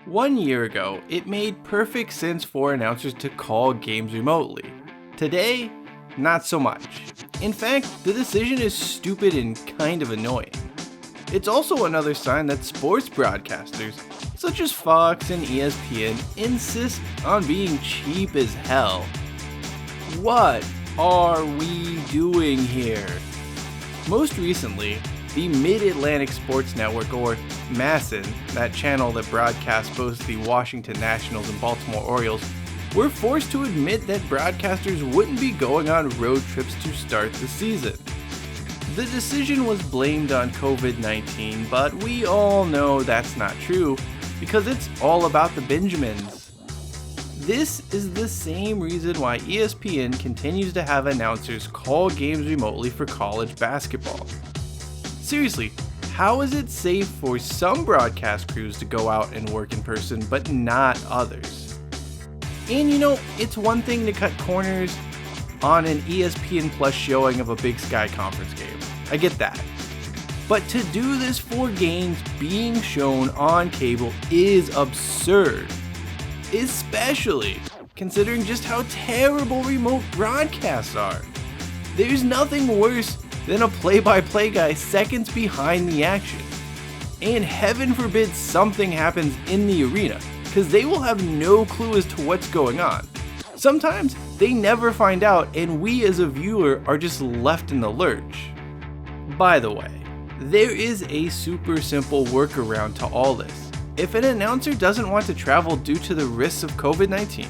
1 year ago, it made perfect sense for announcers to call games remotely. Today, not so much. In fact, the decision is stupid and kind of annoying. It's also another sign that sports broadcasters, such as Fox and ESPN, insist on being cheap as hell. What are we doing here? Most recently, the Mid-Atlantic Sports Network, or MASN, that channel that broadcasts both the Washington Nationals and Baltimore Orioles, were forced to admit that broadcasters wouldn't be going on road trips to start the season. The decision was blamed on COVID-19, but we all know that's not true because it's all about the Benjamins. This is the same reason why ESPN continues to have announcers call games remotely for college basketball. Seriously, how is it safe for some broadcast crews to go out and work in person, but not others? And it's one thing to cut corners on an ESPN Plus showing of a Big Sky Conference game. I get that. But to do this for games being shown on cable is absurd. Especially considering just how terrible remote broadcasts are. There's nothing worse than a play-by-play guy seconds behind the action. And heaven forbid something happens in the arena, because they will have no clue as to what's going on. Sometimes they never find out, and we as a viewer are just left in the lurch. By the way, there is a super simple workaround to all this. If an announcer doesn't want to travel due to the risks of COVID-19,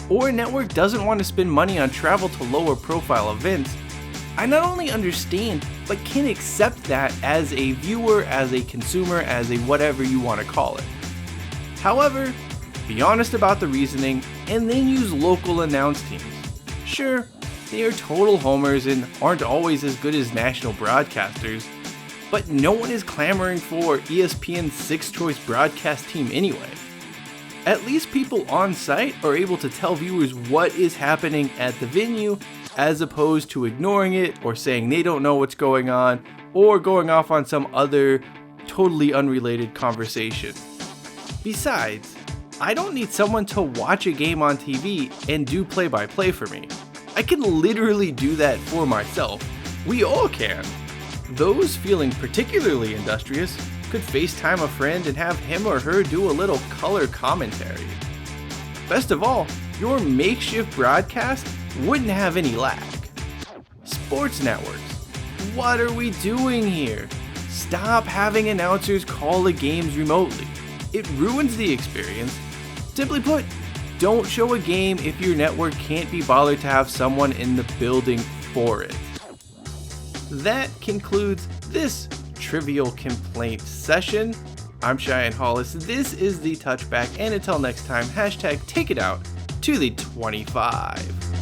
or a network doesn't want to spend money on travel to lower profile events, I not only understand, but can accept that as a viewer, as a consumer, as a whatever you want to call it. However, be honest about the reasoning, and then use local announce teams. Sure, they are total homers and aren't always as good as national broadcasters, but no one is clamoring for ESPN's sixth choice broadcast team anyway. At least people on site are able to tell viewers what is happening at the venue, as opposed to ignoring it or saying they don't know what's going on or going off on some other totally unrelated conversation. Besides, I don't need someone to watch a game on TV and do play-by-play for me. I can literally do that for myself. We all can. Those feeling particularly industrious could FaceTime a friend and have him or her do a little color commentary. Best of all, your makeshift broadcast wouldn't have any lag. Sports networks, what are we doing here? Stop having announcers call the games remotely. It ruins the experience. Simply put, don't show a game if your network can't be bothered to have someone in the building for it. That concludes this trivial complaint session. I'm Cheyenne Hollis. This is the Touchback, and until next time, #take it out to the 25.